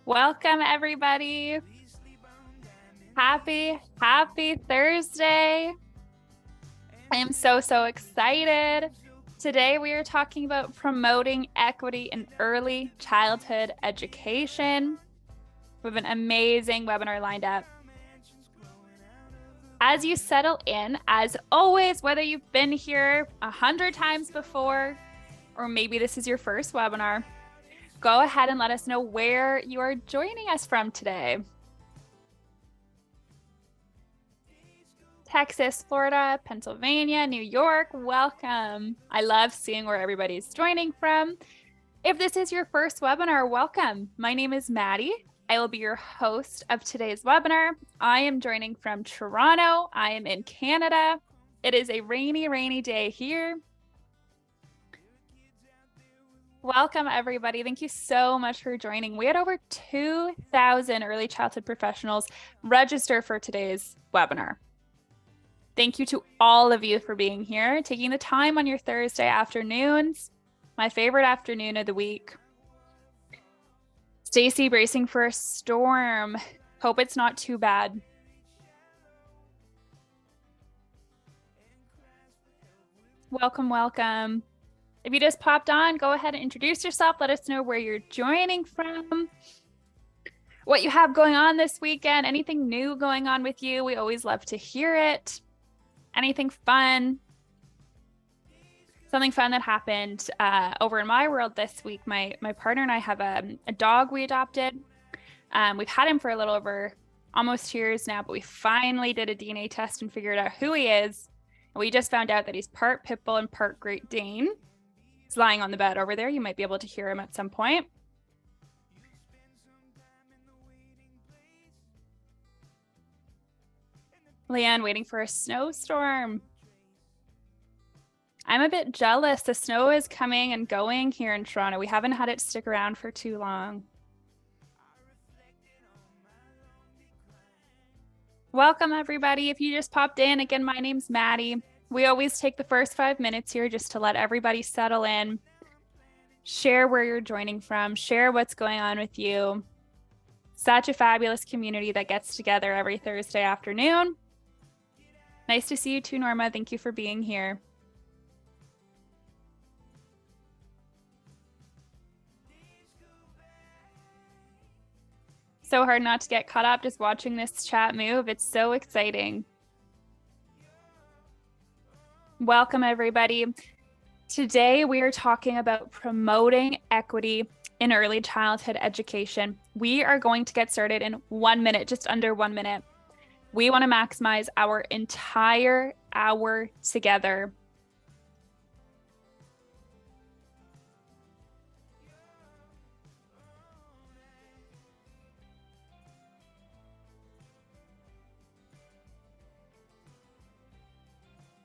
Welcome, everybody. Happy Thursday. I am so excited. Today, we are talking about promoting equity in early childhood education. We have an amazing webinar lined up. As you settle in, as always, whether you've been here 100 times before, or maybe this is your first webinar, go ahead and let us know where you are joining us from today. Texas, Florida, Pennsylvania, New York, welcome. I love seeing where everybody's joining from. If this is your first webinar, welcome. My name is Maddie. I will be your host of today's webinar. I am joining from Toronto. I am in Canada. It is a rainy day here. Welcome, everybody. Thank you so much for joining. We had over 2,000 early childhood professionals register for today's webinar. Thank you to all of you for being here, taking the time on your Thursday afternoons, my favorite afternoon of the week. Stacy, bracing for a storm. Hope it's not too bad. Welcome. If you just popped on, go ahead and introduce yourself. Let us know where you're joining from, what you have going on this weekend, anything new going on with you. We always love to hear it. Anything fun. Something fun that happened over in my world this week. My partner and I have a dog we adopted. We've had him for a little over almost 2 years now, but we finally did a DNA test and figured out who he is. And we just found out that he's part pit bull and part Great Dane. He's lying on the bed over there. You might be able to hear him at some point. Leanne, waiting for a snowstorm. I'm a bit jealous. The snow is coming and going here in Toronto. We haven't had it stick around for too long. Welcome, everybody. If you just popped in, again, my name's Maddie. We always take the first 5 minutes here just to let everybody settle in, share where you're joining from, share what's going on with you. Such a fabulous community that gets together every Thursday afternoon. Nice to see you too, Norma. Thank you for being here. So hard not to get caught up just watching this chat move. It's so exciting. Welcome, everybody. Today, we are talking about promoting equity in early childhood education. We are going to get started in 1 minute, just under 1 minute. We want to maximize our entire hour together.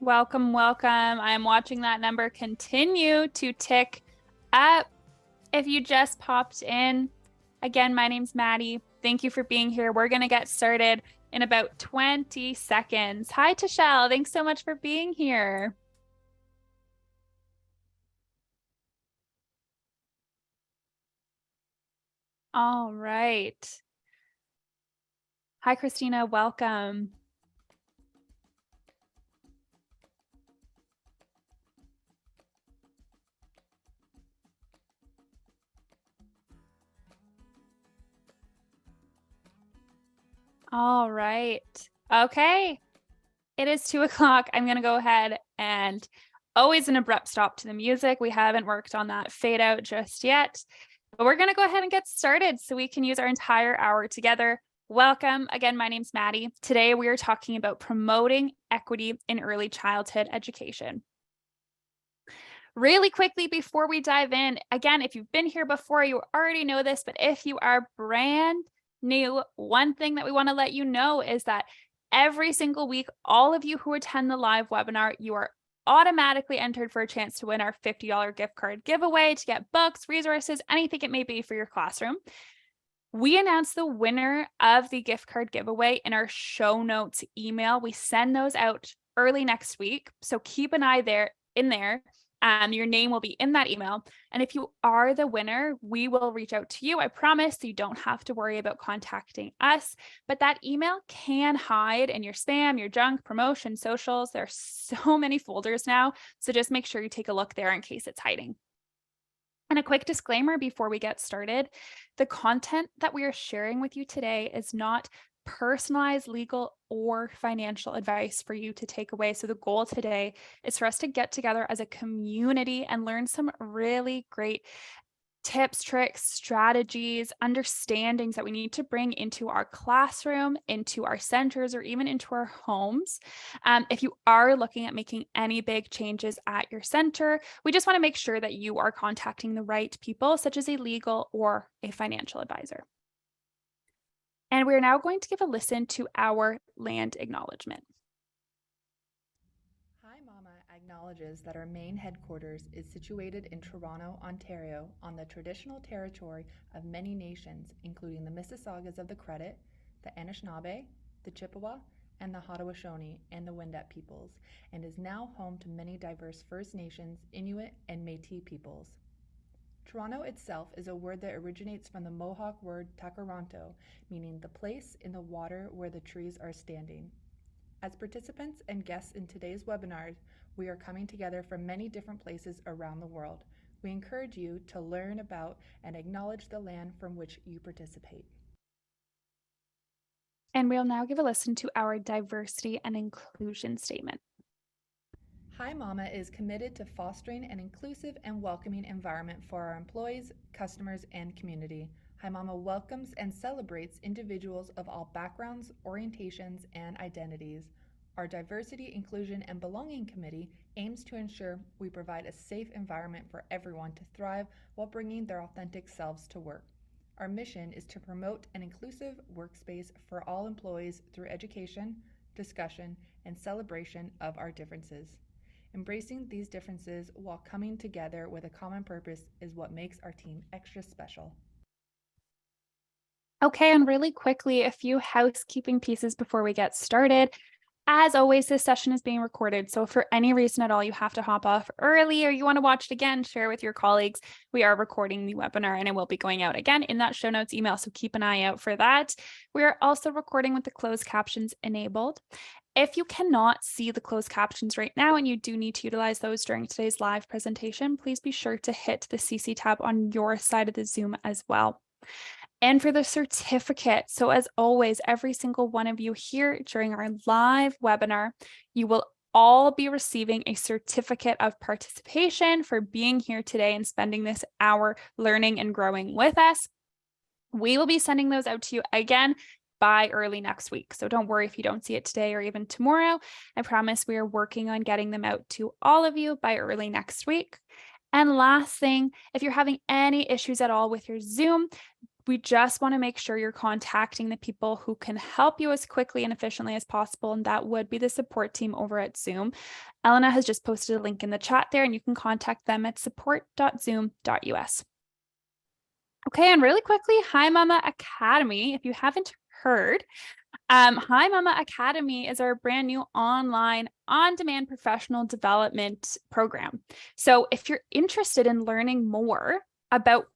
Welcome. I'm watching that number continue to tick up. If you just popped in, again, my name's Maddie. Thank you for being here. We're going to get started in about 20 seconds. Hi, Tashelle. Thanks so much for being here. All right. Hi, Christina. Welcome. All right. Okay. It is 2 o'clock. I'm going to go ahead and always an abrupt stop to the music. We haven't worked on that fade out just yet, but we're going to go ahead and get started so we can use our entire hour together. Welcome. Again, my name's Maddie. Today, we are talking about promoting equity in early childhood education. Really quickly before we dive in, again, if you've been here before, you already know this, but if you are brand new, one thing that we want to let you know is that every single week, all of you who attend the live webinar, you are automatically entered for a chance to win our $50 gift card giveaway to get books, resources, anything it may be for your classroom. We announce the winner of the gift card giveaway in our show notes email. We send those out early next week, so keep an eye in there. Your name will be in that email. And if you are the winner, we will reach out to you. I promise you don't have to worry about contacting us, but that email can hide in your spam, your junk, promotion, socials. There are so many folders now. So just make sure you take a look there in case it's hiding. And a quick disclaimer before we get started, the content that we are sharing with you today is not personalized legal or financial advice for you to take away. So the goal today is for us to get together as a community and learn some really great tips, tricks, strategies, understandings that we need to bring into our classroom, into our centers, or even into our homes. If you are looking at making any big changes at your center, we just want to make sure that you are contacting the right people, such as a legal or a financial advisor. And we're now going to give a listen to our land acknowledgement. Hi Mama acknowledges that our main headquarters is situated in Toronto, Ontario, on the traditional territory of many nations, including the Mississaugas of the Credit, the Anishinaabe, the Chippewa, and the Haudenosaunee and the Wendat peoples, and is now home to many diverse First Nations, Inuit, and Métis peoples. Toronto itself is a word that originates from the Mohawk word takaranto, meaning the place in the water where the trees are standing. As participants and guests in today's webinar, we are coming together from many different places around the world. We encourage you to learn about and acknowledge the land from which you participate. And we'll now give a listen to our diversity and inclusion statement. Hi Mama is committed to fostering an inclusive and welcoming environment for our employees, customers, and community. Hi Mama welcomes and celebrates individuals of all backgrounds, orientations, and identities. Our Diversity, Inclusion, and Belonging Committee aims to ensure we provide a safe environment for everyone to thrive while bringing their authentic selves to work. Our mission is to promote an inclusive workspace for all employees through education, discussion, and celebration of our differences. Embracing these differences while coming together with a common purpose is what makes our team extra special. Okay, and really quickly, a few housekeeping pieces before we get started. As always, this session is being recorded, so if for any reason at all you have to hop off early or you want to watch it again, share with your colleagues. We are recording the webinar and it will be going out again in that show notes email, so keep an eye out for that. We are also recording with the closed captions enabled. If you cannot see the closed captions right now and you do need to utilize those during today's live presentation, please be sure to hit the CC tab on your side of the Zoom as well. And for the certificate, so as always, every single one of you here during our live webinar, you will all be receiving a certificate of participation for being here today and spending this hour learning and growing with us. We will be sending those out to you again by early next week. So don't worry if you don't see it today or even tomorrow. I promise we are working on getting them out to all of you by early next week. And last thing, if you're having any issues at all with your Zoom, we just want to make sure you're contacting the people who can help you as quickly and efficiently as possible, and that would be the support team over at Zoom. Elena has just posted a link in the chat there, and you can contact them at support.zoom.us. Okay, and really quickly, Hi Mama Academy, if you haven't heard, Hi Mama Academy is our brand new online on-demand professional development program. So if you're interested in learning more about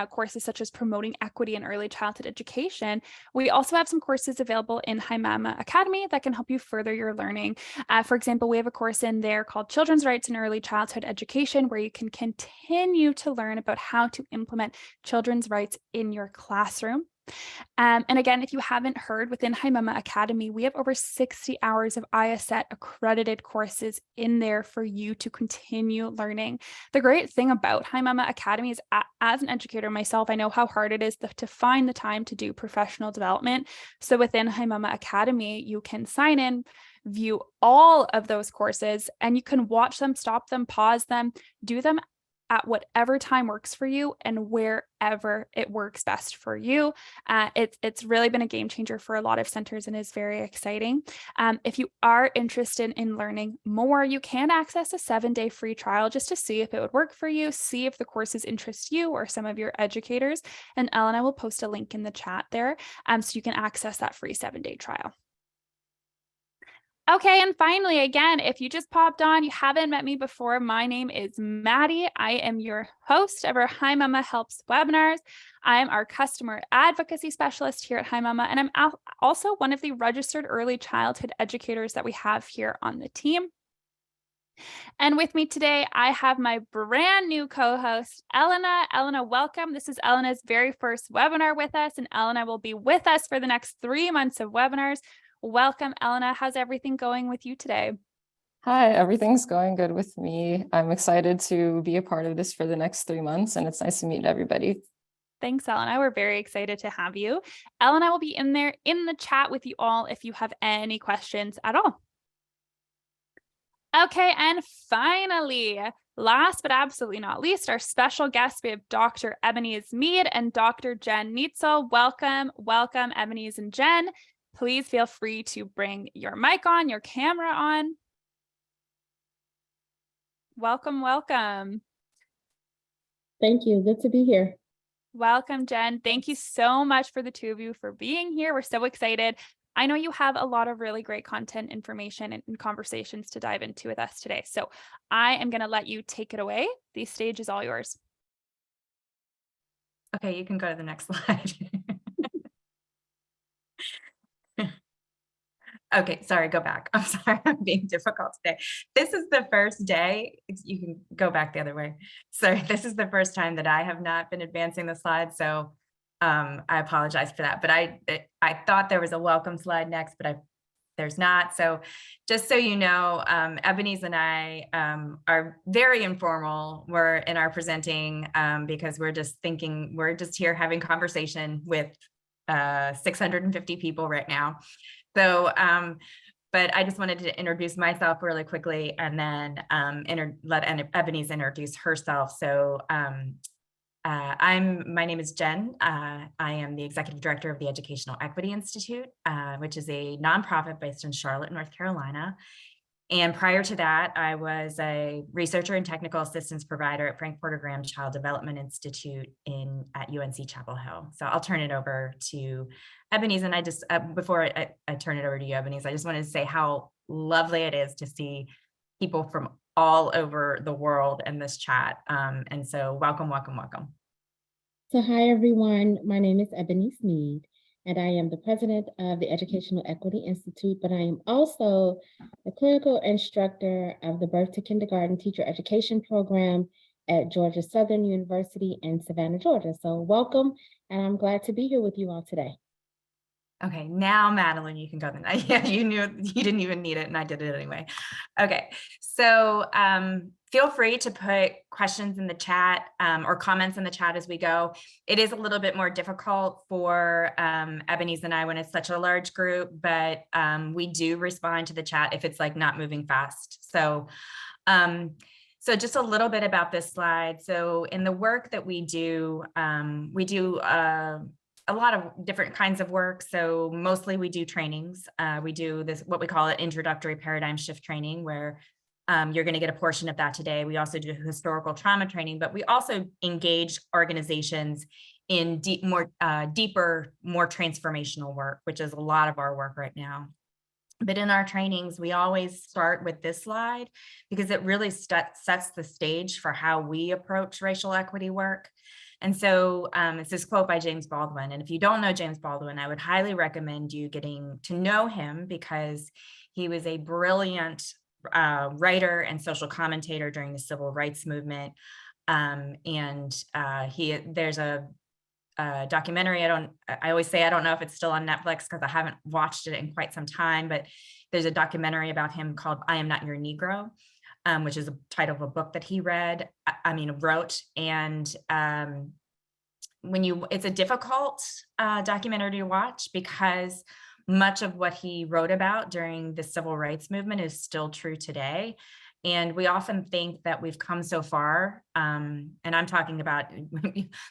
courses such as promoting equity in early childhood education, we also have some courses available in Hi Mama Academy that can help you further your learning. For example, we have a course in there called Children's Rights in Early Childhood Education, where you can continue to learn about how to implement children's rights in your classroom. And again, if you haven't heard, within Hi Mama Academy, we have over 60 hours of ISET accredited courses in there for you to continue learning. The great thing about Hi Mama Academy is, as an educator myself, I know how hard it is to find the time to do professional development. So within Hi Mama Academy, you can sign in, view all of those courses, and you can watch them, stop them, pause them, do them at whatever time works for you and wherever it works best for you. It's really been a game changer for a lot of centers and is very exciting. If you are interested in learning more, you can access a 7-day free trial just to see if it would work for you, see if the courses interest you or some of your educators. And Ellen, will post a link in the chat there so you can access that free 7-day trial. Okay, and finally, again, if you just popped on, you haven't met me before, my name is Maddie. I am your host of our Hi Mama Helps webinars. I'm our customer advocacy specialist here at Hi Mama, and I'm also one of the registered early childhood educators that we have here on the team. And with me today, I have my brand new co-host, Elena. Elena, welcome. This is Elena's very first webinar with us, and Elena will be with us for the next 3 months of webinars. Welcome, Elena. How's everything going with you today? Hi, everything's going good with me. I'm excited to be a part of this for the next 3 months, and it's nice to meet everybody. Thanks, Elena. We're very excited to have you. Elena will be in there in the chat with you all if you have any questions at all. Okay, and finally, last but absolutely not least, our special guests, we have Dr. Ebonyse Mead and Dr. Jen Neitzel. Welcome, welcome, Ebonyse and Jen. Please feel free to bring your mic on, your camera on. Welcome, welcome. Thank you. Good to be here. Welcome, Jen. Thank you so much for the two of you for being here. We're so excited. I know you have a lot of really great content, information, and conversations to dive into with us today. So I am going to let you take it away. The stage is all yours. Okay, you can go to the next slide. Okay, sorry, go back. I'm sorry, I'm being difficult today. This is the first day, you can go back the other way. Sorry, this is the first time that I have not been advancing the slides, so I apologize for that. But I thought there was a welcome slide next, but there's not. So just so you know, Ebonyse and I are very informal. We're in our presenting because we're just here having conversation with 650 people right now. So, but I just wanted to introduce myself really quickly and then let Ebonyse introduce herself. So my name is Jen. I am the executive director of the Educational Equity Institute, which is a nonprofit based in Charlotte, North Carolina. And prior to that, I was a researcher and technical assistance provider at Frank Porter Graham Child Development Institute at UNC Chapel Hill. So I'll turn it over to Ebonyse. And I just, before I turn it over to you, Ebonyse, I just wanted to say how lovely it is to see people from all over the world in this chat. And so welcome, welcome, welcome. So hi, everyone. My name is Ebonyse Mead, and I am the president of the Educational Equity Institute, but I am also the clinical instructor of the Birth to Kindergarten Teacher Education Program at Georgia Southern University in Savannah, Georgia. So welcome, and I'm glad to be here with you all today. Okay, now Madeline, you can go then. Yeah, you knew you didn't even need it, and I did it anyway. Okay, so feel free to put questions in the chat or comments in the chat as we go. It is a little bit more difficult for Ebonyse and I when it's such a large group, but we do respond to the chat if it's like not moving fast. So just a little bit about this slide. So in the work that we do a lot of different kinds of work. So mostly we do trainings. We do what we call an introductory paradigm shift training, where you're going to get a portion of that today. We also do historical trauma training, but we also engage organizations in deeper, more transformational work, which is a lot of our work right now. But in our trainings, we always start with this slide because it really sets the stage for how we approach racial equity work. And so it's this quote by James Baldwin. And if you don't know James Baldwin, I would highly recommend you getting to know him because he was a brilliant writer and social commentator during the civil rights movement. There's a documentary. I always say I don't know if it's still on Netflix because I haven't watched it in quite some time, but there's a documentary about him called I Am Not Your Negro, which is the title of a book that he wrote. And it's a difficult documentary to watch because much of what he wrote about during the civil rights movement is still true today. And we often think that we've come so far, and I'm talking about,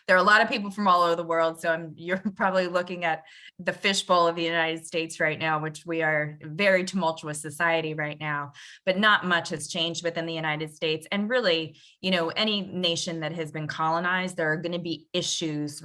there are a lot of people from all over the world, so you're probably looking at the fishbowl of the United States right now, which we are a very tumultuous society right now, but not much has changed within the United States. And really, any nation that has been colonized, there are going to be issues